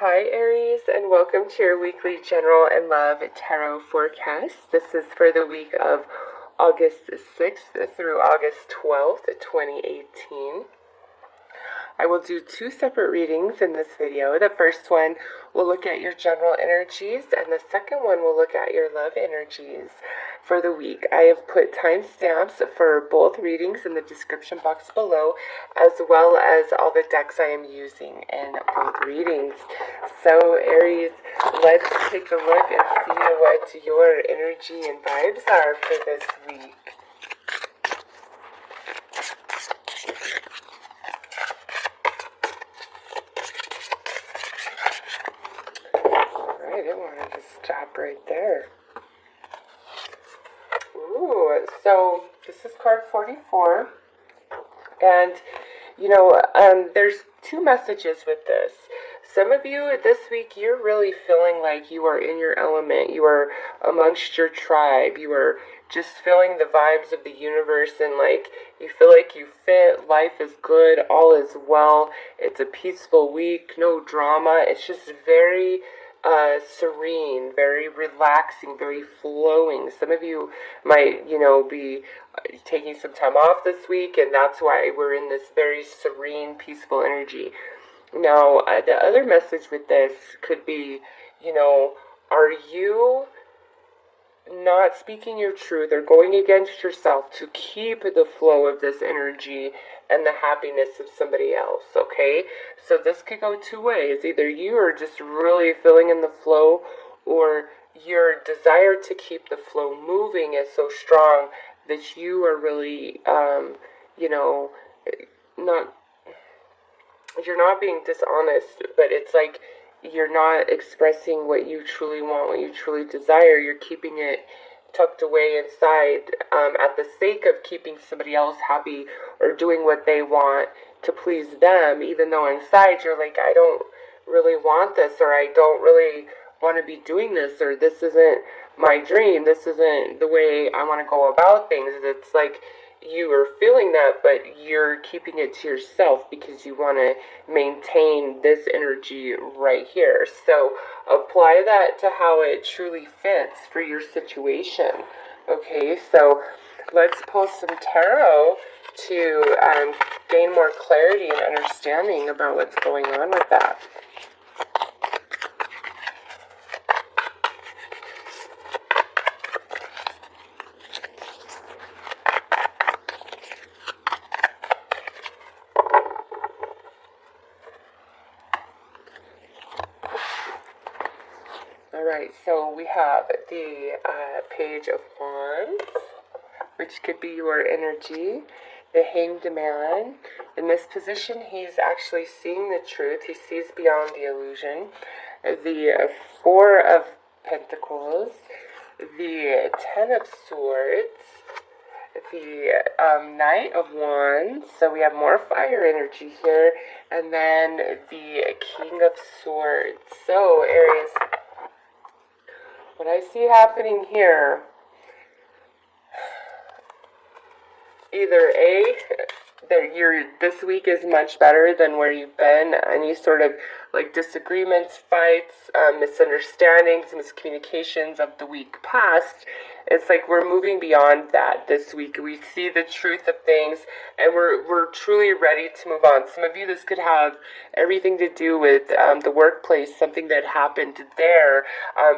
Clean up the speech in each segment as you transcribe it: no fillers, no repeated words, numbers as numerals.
Hi Aries, and welcome to your weekly general and love tarot forecast. This is for the week of August 6th through August 12th, 2018. I will do two separate readings in this video. The first one will look at your general energies, and the second one will look at your love energies for the week. I have put timestamps for both readings in the description box below, as well as all the decks I am using in both readings. So Aries, let's take a look and see what your energy and vibes are for this week. I didn't want to just stop right there. Ooh, so this is card 44. And, there's two messages with this. Some of you this week, you're really feeling like you are in your element. You are amongst your tribe. You are just feeling the vibes of the universe, and like you feel like you fit. Life is good. All is well. It's a peaceful week. No drama. It's just very serene, very relaxing, very flowing. Some of you might, be taking some time off this week, and that's why we're in this very serene, peaceful energy. Now, the other message with this could be, are you not speaking your truth or going against yourself to keep the flow of this energy and the happiness of somebody else, okay? So this could go two ways. Either you are just really feeling in the flow, or your desire to keep the flow moving is so strong that you are really, you're not being dishonest, but it's like you're not expressing what you truly want, what you truly desire. You're keeping it tucked away inside at the sake of keeping somebody else happy or doing what they want to please them, even though inside you're like, I don't really want this, or I don't really want to be doing this, or this isn't my dream, this isn't the way I want to go about things. It's like you are feeling that, but you're keeping it to yourself because you want to maintain this energy right here. So apply that to how it truly fits for your situation. Okay, so let's pull some tarot to gain more clarity and understanding about what's going on with that. Alright, so we have the Page of Wands, which could be your energy. The Hanged Man. In this position, he's actually seeing the truth. He sees beyond the illusion. The Four of Pentacles. The Ten of Swords. The Knight of Wands. So we have more fire energy here. And then the King of Swords. So, Aries, what I see happening here, either A, that this week is much better than where you've been. Any sort of like disagreements, fights, misunderstandings, miscommunications of the week past, it's like we're moving beyond that this week. We see the truth of things, and we're truly ready to move on. Some of you, this could have everything to do with the workplace, something that happened there,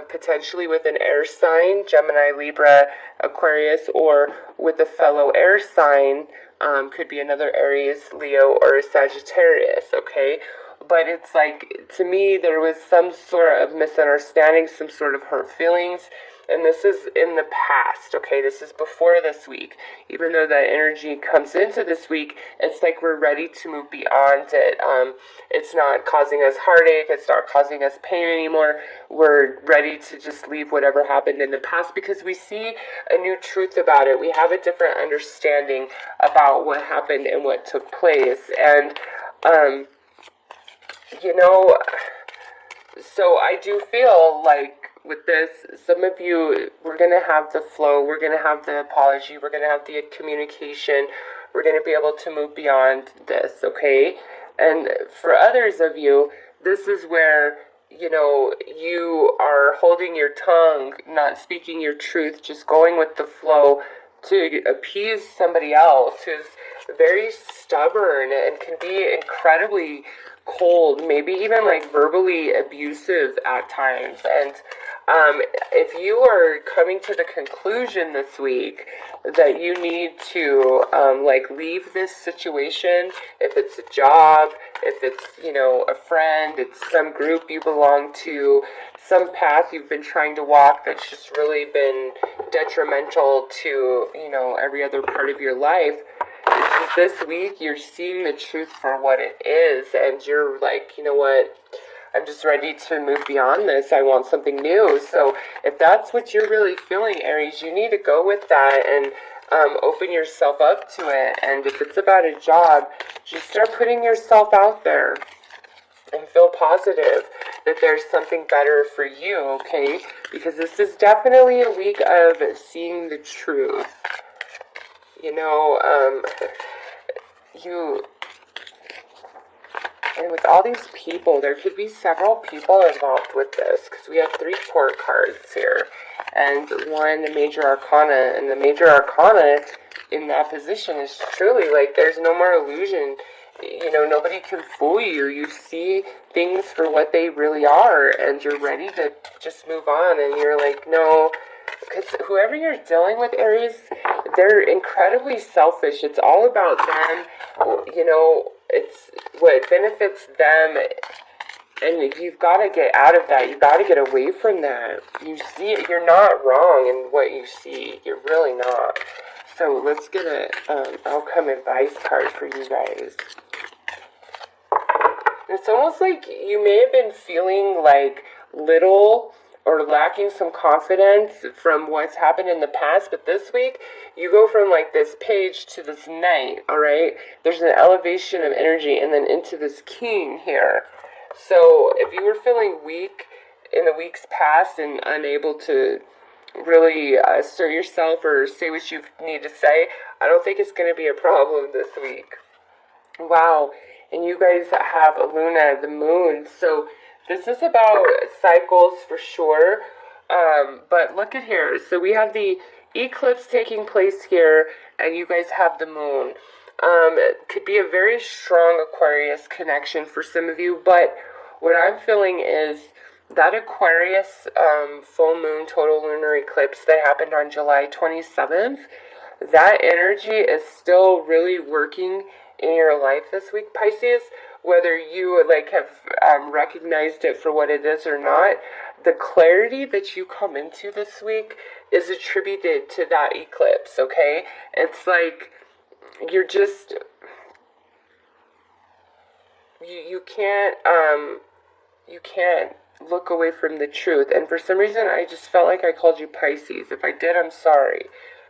potentially with an air sign, Gemini, Libra, Aquarius, or with a fellow air sign. Could be another Aries, Leo, or Sagittarius, okay? But it's like, to me, there was some sort of misunderstanding, some sort of hurt feelings, and this is in the past, okay? This is before this week. Even though that energy comes into this week, it's like we're ready to move beyond it. It's not causing us heartache, it's not causing us pain anymore. We're ready to just leave whatever happened in the past because we see a new truth about it. We have a different understanding about what happened and what took place. And, so I do feel like with this, some of you, we're going to have the flow, we're going to have the apology, we're going to have the communication, we're going to be able to move beyond this, okay? And for others of you, this is where you are holding your tongue, not speaking your truth, just going with the flow to appease somebody else who's very stubborn and can be incredibly cold, maybe even like verbally abusive at times. And if you are coming to the conclusion this week that you need to leave this situation, if it's a job, if it's a friend, it's some group you belong to, some path you've been trying to walk that's just really been detrimental to every other part of your life. It's just this week you're seeing the truth for what it is, and you're like, you know what, I'm just ready to move beyond this. I want something new. So if that's what you're really feeling, Aries, you need to go with that and open yourself up to it. And if it's about a job, just start putting yourself out there and feel positive that there's something better for you, okay? Because this is definitely a week of seeing the truth. And with all these people, there could be several people involved with this, because we have 3 court cards here, and 1 major arcana, and the major arcana in that position is truly like there's no more illusion. Nobody can fool you. You see things for what they really are, and you're ready to just move on, and you're like, no, because whoever you're dealing with, Aries, they're incredibly selfish. It's all about them, it's what benefits them, and you've got to get out of that. You've got to get away from that. You see it, you're not wrong in what you see. You're really not. So let's get an outcome advice card for you guys. It's almost like you may have been feeling like little or lacking some confidence from what's happened in the past, but this week you go from like this page to this knight, all right? There's an elevation of energy, and then into this king here. So if you were feeling weak in the weeks past and unable to really assert yourself or say what you need to say, I don't think it's going to be a problem this week. Wow. And you guys have Luna, the moon. So this is about cycles for sure. But look at here. So we have the eclipse taking place here, and you guys have the moon. It could be a very strong Aquarius connection for some of you, but what I'm feeling is that Aquarius full moon total lunar eclipse that happened on July 27th, that energy is still really working in your life this week, Pisces. Whether you have recognized it for what it is or not, the clarity that you come into this week is attributed to that eclipse, okay? It's like you're just you can't look away from the truth. And for some reason I just felt like I called you Pisces. If I did, I'm sorry.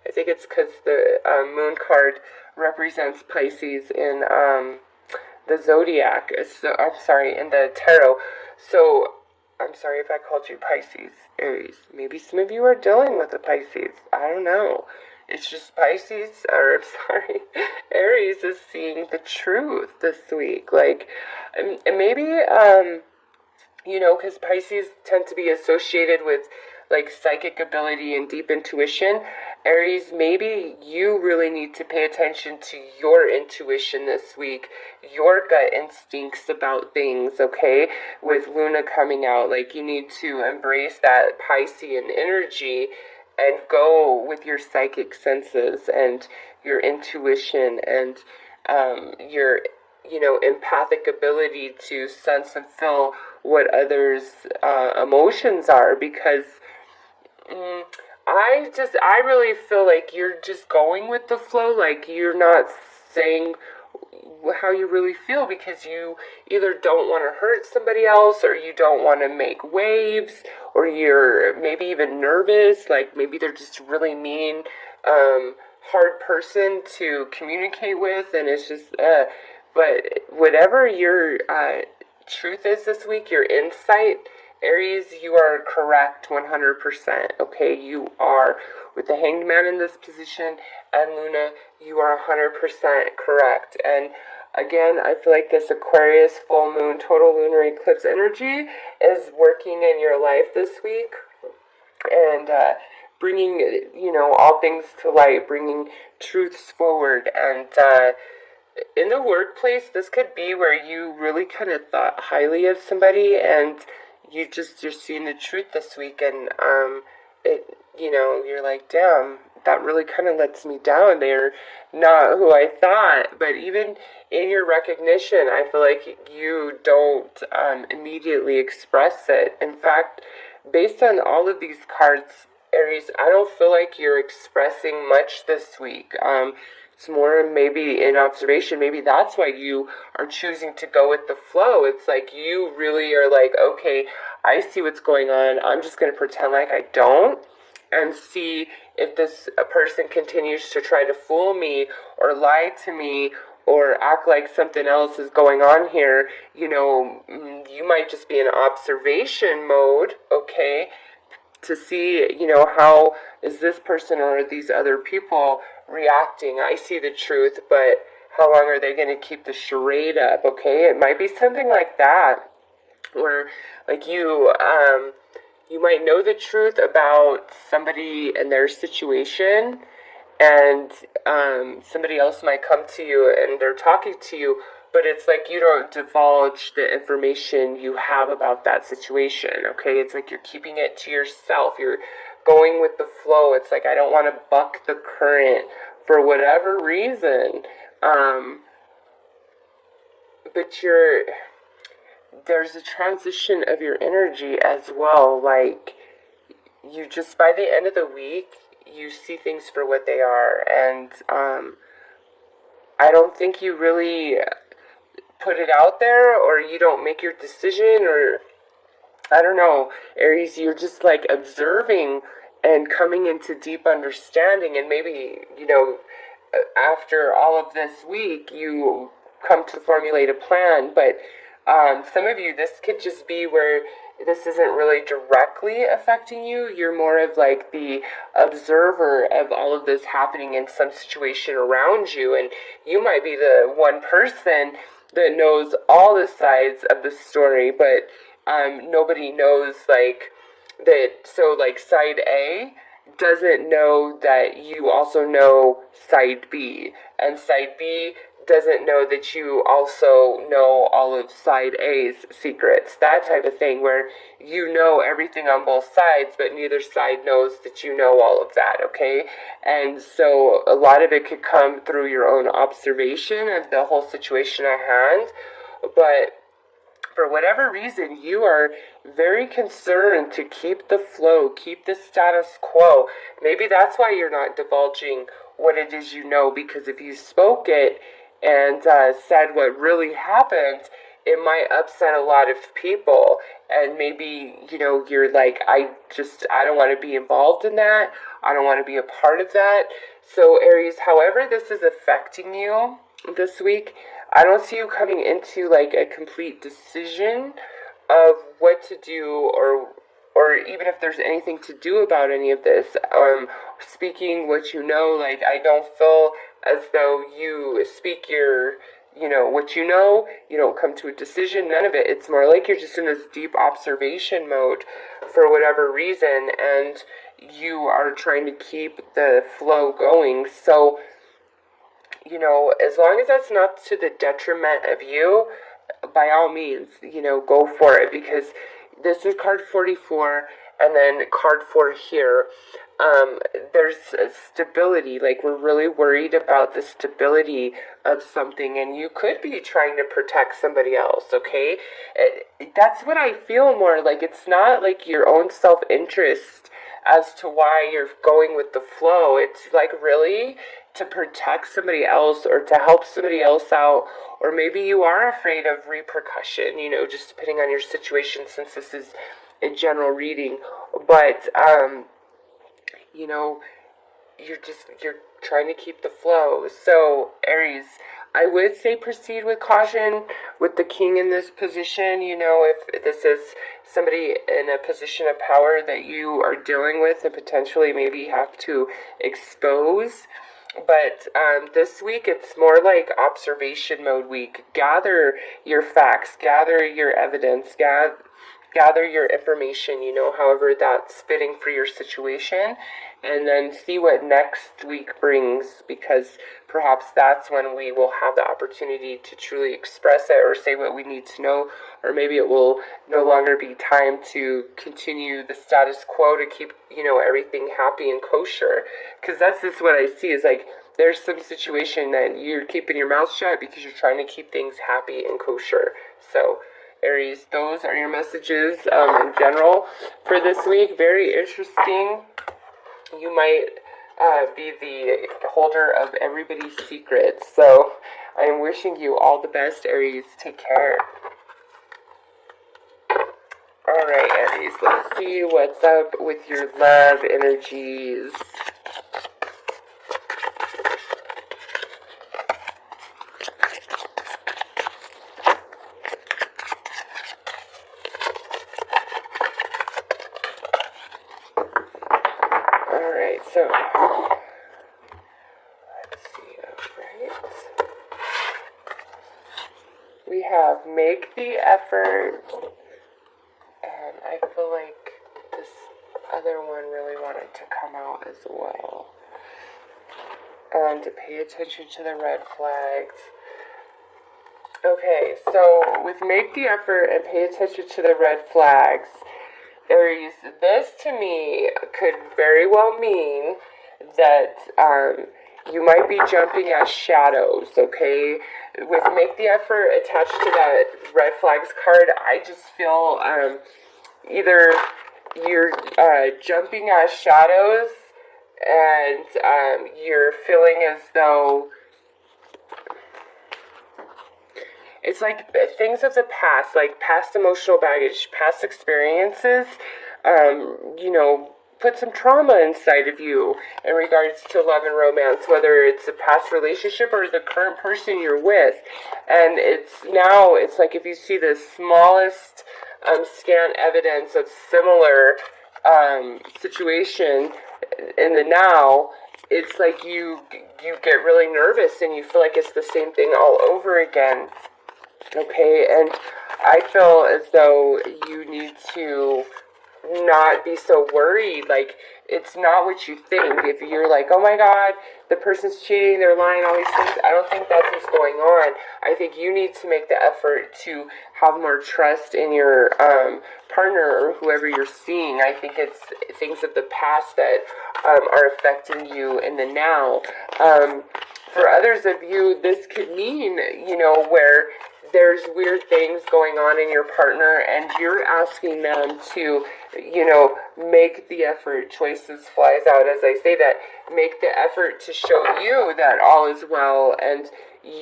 I think it's because the moon card represents Pisces in the zodiac. So I'm sorry, in the tarot. So I'm sorry if I called you Pisces, Aries. Maybe some of you are dealing with a Pisces. I don't know. It's just Pisces, or I'm sorry, Aries is seeing the truth this week. And maybe, because Pisces tend to be associated with psychic ability and deep intuition. Aries, maybe you really need to pay attention to your intuition this week, your gut instincts about things, okay? With Luna coming out, you need to embrace that Piscean energy and go with your psychic senses and your intuition and your empathic ability to sense and feel what others' emotions are, because I really feel like you're just going with the flow, you're not saying how you really feel, because you either don't want to hurt somebody else, or you don't want to make waves, or you're maybe even nervous, maybe they're just really mean, hard person to communicate with, and it's just, but whatever your truth is this week, your insight, Aries, you are correct 100%, okay? You are. With the Hanged Man in this position and Luna, you are 100% correct. And again, I feel like this Aquarius full moon total lunar eclipse energy is working in your life this week, and bringing, all things to light, bringing truths forward. And in the workplace, this could be where you really kind of thought highly of somebody, and you're seeing the truth this week, and you're like, damn, that really kind of lets me down. They're not who I thought. But even in your recognition, I feel like you don't immediately express it. In fact, based on all of these cards, Aries, I don't feel like you're expressing much this week. It's more maybe in observation. Maybe that's why you are choosing to go with the flow. It's like you really are like, okay, I see what's going on. I'm just going to pretend like I don't, and see if this person continues to try to fool me or lie to me or act like something else is going on here. You might just be in observation mode, okay, to see, how is this person or these other people reacting. I see the truth, but how long are they going to keep the charade up, okay? It might be something like that, where, like, you might know the truth about somebody and their situation, and somebody else might come to you and they're talking to you, but it's like you don't divulge the information you have about that situation, okay? It's like you're keeping it to yourself. You're going with the flow. It's like, I don't want to buck the current for whatever reason. But there's a transition of your energy as well. Like, you just, by the end of the week, you see things for what they are. And I don't think you really put it out there, or you don't make your decision, or I don't know, Aries, you're just like observing and coming into deep understanding. And maybe, after all of this week, you come to formulate a plan. But some of you, this could just be where this isn't really directly affecting you. You're more of like the observer of all of this happening in some situation around you. And you might be the one person that knows all the sides of the story, but nobody knows, like, that. So, like, side A doesn't know that you also know side B, and side B doesn't know that you also know all of side A's secrets. That type of thing, where you know everything on both sides, but neither side knows that you know all of that, okay? And so a lot of it could come through your own observation of the whole situation at hand, but for whatever reason, you are very concerned to keep the flow, keep the status quo. Maybe that's why you're not divulging what it is you know, because if you spoke it and said what really happened, it might upset a lot of people. And maybe, you're like, I don't want to be involved in that. I don't want to be a part of that. So, Aries, however this is affecting you this week, I don't see you coming into like a complete decision of what to do, or even if there's anything to do about any of this. Speaking what you know, like, I don't feel as though you speak what you know, you don't come to a decision, none of it. It's more like you're just in this deep observation mode for whatever reason, and you are trying to keep the flow going. So, as long as that's not to the detriment of you, by all means, go for it, because this is card 44, and then card 4 here. There's stability. Like, we're really worried about the stability of something, and you could be trying to protect somebody else, okay? That's what I feel more like. It's not like your own self-interest as to why you're going with the flow. It's like really to protect somebody else or to help somebody else out, or maybe you are afraid of repercussion, just depending on your situation, since this is a general reading. But you're trying to keep the flow. So, Aries, I would say proceed with caution with the king in this position. If this is somebody in a position of power that you are dealing with and potentially maybe have to expose, But this week, it's more like observation mode week. Gather your facts, gather your evidence, gather your information, however that's fitting for your situation, and then see what next week brings, because perhaps that's when we will have the opportunity to truly express it or say what we need to know, or maybe it will no longer be time to continue the status quo to keep, everything happy and kosher. Because that's just what I see is like, there's some situation that you're keeping your mouth shut because you're trying to keep things happy and kosher. So, Aries, those are your messages in general for this week. Very interesting. You might be the holder of everybody's secrets. So, I am wishing you all the best, Aries. Take care. Alright, Aries, let's see what's up with your love energies. Alright, so let's see, alright. We have make the effort, and I feel like this other one really wanted to come out as well. And to pay attention to the red flags. Okay, so with make the effort and pay attention to the red flags, Aries, this to me could very well mean that you might be jumping at shadows, okay? With make the effort attached to that red flags card, I just feel either you're jumping at shadows and you're feeling as though it's like things of the past, like past emotional baggage, past experiences, put some trauma inside of you in regards to love and romance, whether it's a past relationship or the current person you're with. And it's like if you see the smallest scant evidence of similar situation in the now, it's like you get really nervous and you feel like it's the same thing all over again. Okay, and I feel as though you need to not be so worried. Like, it's not what you think. If you're like, oh my god, the person's cheating, they're lying, all these things, I don't think that's what's going on. I think you need to make the effort to have more trust in your partner or whoever you're seeing. I think it's things of the past that are affecting you in the now. For others of you, this could mean, where there's weird things going on in your partner and you're asking them to, make the effort. Choices flies out as I say that. Make the effort to show you that all is well and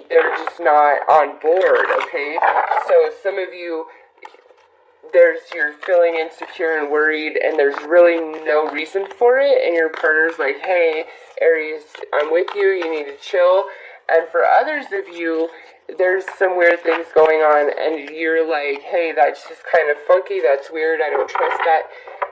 they're just not on board, okay? So some of you, you're feeling insecure and worried and there's really no reason for it, and your partner's like, hey, Aries, I'm with you, you need to chill. And for others of you, there's some weird things going on and you're like, hey, that's just kind of funky, that's weird, I don't trust that.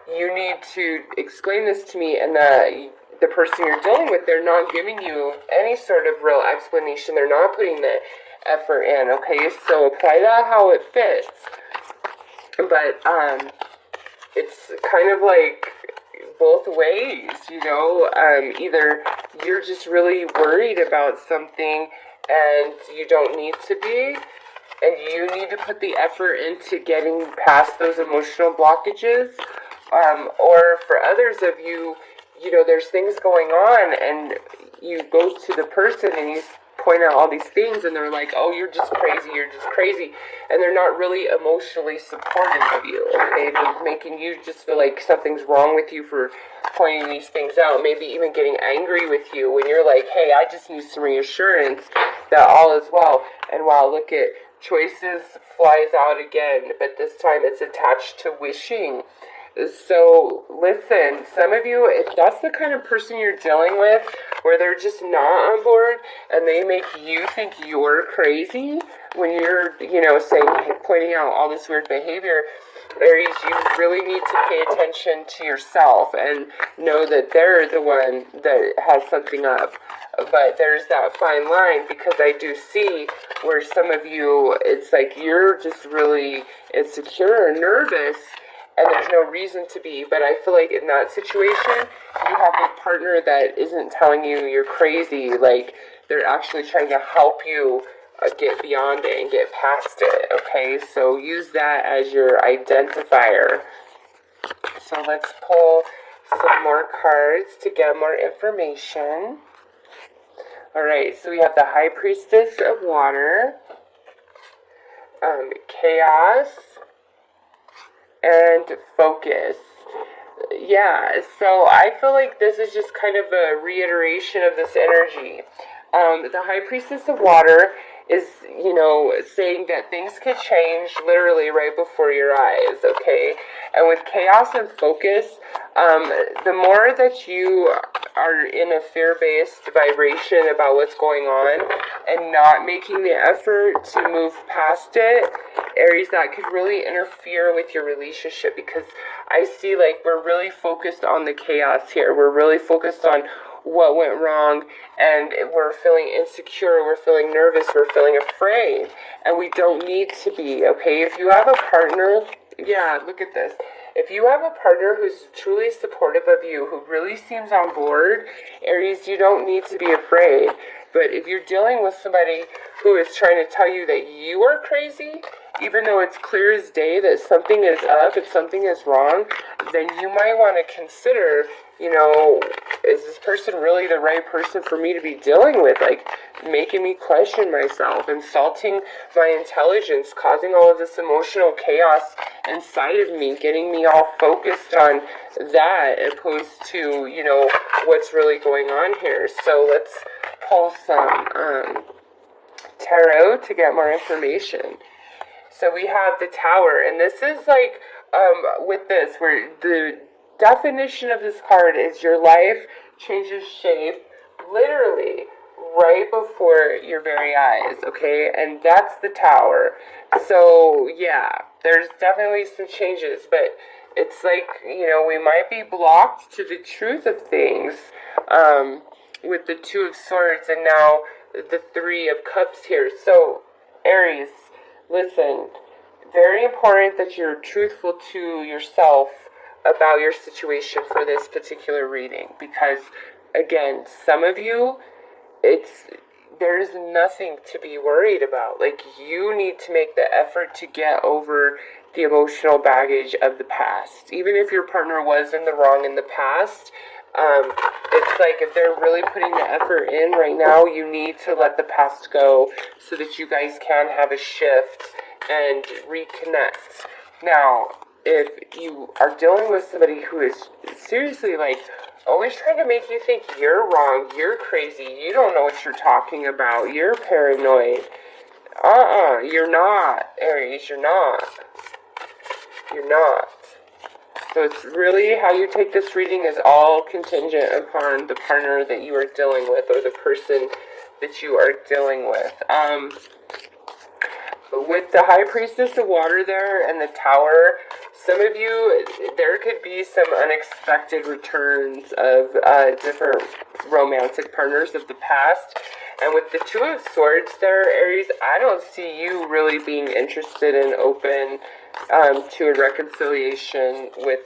You need to explain this to me, and the person you're dealing with, they're not giving you any sort of real explanation, they're not putting the effort in, okay? So apply that how it fits. But it's kind of like both ways, either you're just really worried about something and you don't need to be, and you need to put the effort into getting past those emotional blockages, or for others of you, there's things going on and you go to the person and you point out all these things and they're like, oh, you're just crazy, and they're not really emotionally supportive of you, okay? They're making you just feel like something's wrong with you for pointing these things out, maybe even getting angry with you when you're like, hey, I just need some reassurance that all is well. And wow, look at choices flies out again, but this time it's attached to wishing. So listen, some of you, if that's the kind of person you're dealing with where they're just not on board and they make you think you're crazy when you're, saying, pointing out all this weird behavior, Aries, you really need to pay attention to yourself and know that they're the one that has something up. but there's that fine line, because I do see where some of you, it's like you're just really insecure or nervous, and there's no reason to be. But I feel like in that situation, you have a partner that isn't telling you you're crazy. Like, they're actually trying to help you get beyond it and get past it, okay? So use that as your identifier. So let's pull some more cards to get more information. Alright, so we have the High Priestess of Water, Chaos, and Focus. Yeah, so I feel like this is just kind of a reiteration of this energy. The High Priestess of Water is, saying that things could change literally right before your eyes, okay? And with Chaos and Focus, the more that you are in a fear-based vibration about what's going on and not making the effort to move past it, Aries, that could really interfere with your relationship, because I see like we're really focused on the chaos here. We're really focused on what went wrong, and we're feeling insecure, we're feeling nervous, we're feeling afraid, and we don't need to be, okay? If you have a partner, yeah, look at this. If you have a partner who's truly supportive of you, who really seems on board, Aries, you don't need to be afraid. But if you're dealing with somebody who is trying to tell you that you are crazy, even though it's clear as day that something is up and something is wrong, then you might want to consider, is this person really the right person for me to be dealing with? Like, making me question myself, insulting my intelligence, causing all of this emotional chaos inside of me, getting me all focused on that, opposed to, what's really going on here. So let's pull some tarot to get more information. So we have the Tower, and this is like, with this, where the definition of this card is your life changes shape literally right before your very eyes, okay? And that's the Tower. So yeah, there's definitely some changes, but it's like, we might be blocked to the truth of things, with the Two of Swords and now the Three of Cups here. So Aries, listen, very important that you're truthful to yourself about your situation for this particular reading, because again, some of you, there's nothing to be worried about. Like, you need to make the effort to get over the emotional baggage of the past. Even if your partner was in the wrong in the past, it's like if they're really putting the effort in right now, you need to let the past go so that you guys can have a shift and reconnect. Now, if you are dealing with somebody who is seriously like always trying to make you think you're wrong, you're crazy, you don't know what you're talking about, you're paranoid. You're not, Aries, you're not. You're not. So it's really how you take this reading is all contingent upon the partner that you are dealing with, or the person that you are dealing with. With the High Priestess of Water there and the Tower, some of you, there could be some unexpected returns of different romantic partners of the past. And with the Two of Swords there, Aries, I don't see you really being interested and open to a reconciliation with,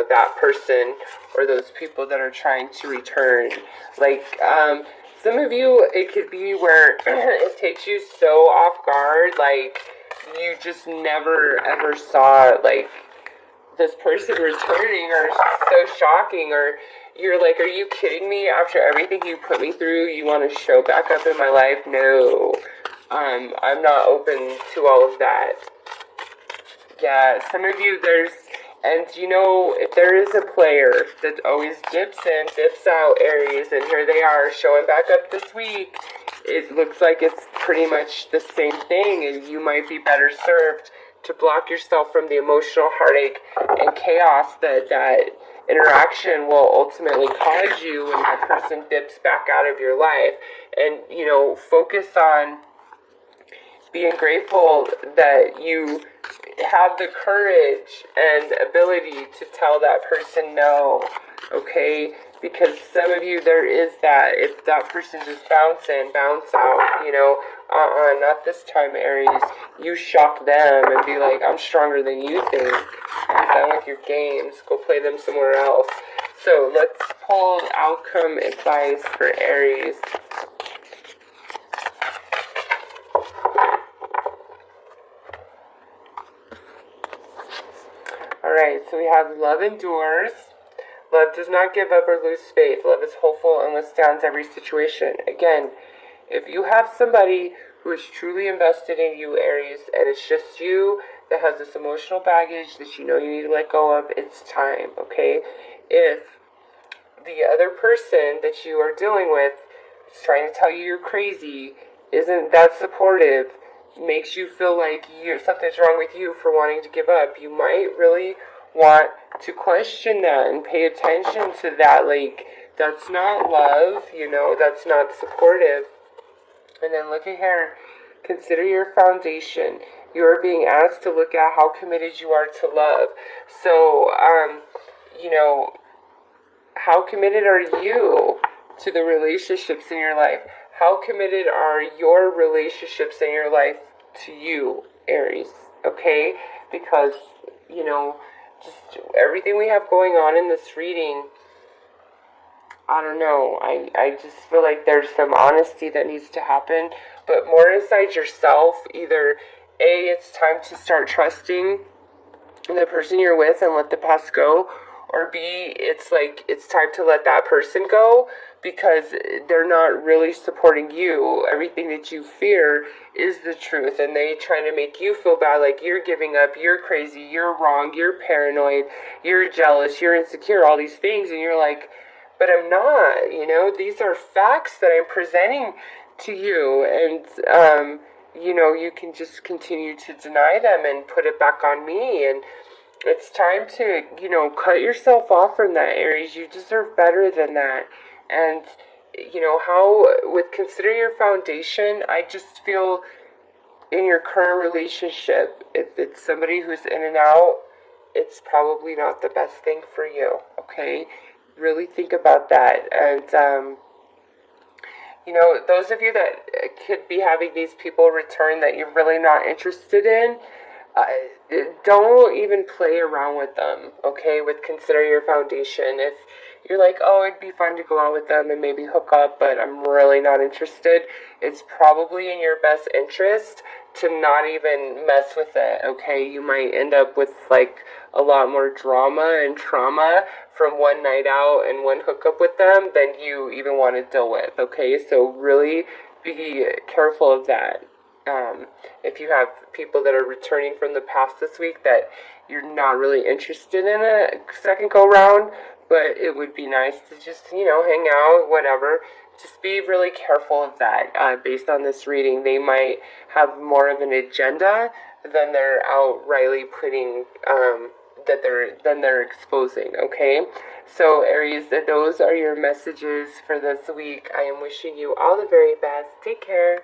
that person or those people that are trying to return. Like, some of you, it could be where it takes you so off guard, like, you just never ever saw, like, this person returning, or so shocking, or you're like, are you kidding me? After everything you put me through, you want to show back up in my life? No. I'm not open to all of that. Yeah, some of you, if there is a player that always dips in, dips out, Aries, and here they are showing back up this week, it looks like it's pretty much the same thing, and you might be better served to block yourself from the emotional heartache and chaos that interaction will ultimately cause you when that person dips back out of your life. And, focus on being grateful that you have the courage and ability to tell that person no, okay? Because some of you, there is that, if that person just bounce in, bounce out, not this time, Aries. You shock them and be like, I'm stronger than you think. I'm done with your games. Go play them somewhere else. So let's pull outcome advice for Aries. Alright, so we have love endures. Love does not give up or lose faith. Love is hopeful and withstands every situation. Again, if you have somebody who is truly invested in you, Aries, and it's just you that has this emotional baggage that you know you need to let go of, it's time, okay? If the other person that you are dealing with is trying to tell you you're crazy, isn't that supportive, makes you feel like something's wrong with you for wanting to give up, you might really want to question that and pay attention to that. Like, that's not love, that's not supportive. And then look at here. Consider your foundation. You are being asked to look at how committed you are to love. So, how committed are you to the relationships in your life? How committed are your relationships in your life to you, Aries? Okay? Because, just everything we have going on in this reading, I don't know, I just feel like there's some honesty that needs to happen, but more inside yourself. Either A, it's time to start trusting the person you're with and let the past go, or B, it's like it's time to let that person go because they're not really supporting you. Everything that you fear is the truth, and they trying to make you feel bad, like you're giving up, you're crazy, you're wrong, you're paranoid, you're jealous, you're insecure, all these things, and you're like, but I'm not, these are facts that I'm presenting to you, and you can just continue to deny them and put it back on me. And it's time to, cut yourself off from that, Aries. You deserve better than that. And, consider your foundation, I just feel in your current relationship, if it's somebody who's in and out, it's probably not the best thing for you, okay? Really think about that. And, those of you that could be having these people return that you're really not interested in, don't even play around with them, okay? Consider your foundation. If you're like, oh, it'd be fun to go out with them and maybe hook up, but I'm really not interested, it's probably in your best interest to not even mess with it, okay? You might end up with like a lot more drama and trauma from one night out and one hookup with them than you even want to deal with, okay? So really be careful of that. If you have people that are returning from the past this week that you're not really interested in a second go round, but it would be nice to just, hang out, whatever. Just be really careful of that. Based on this reading, they might have more of an agenda than they're outrightly putting, than they're exposing, okay? So, Aries, those are your messages for this week. I am wishing you all the very best. Take care.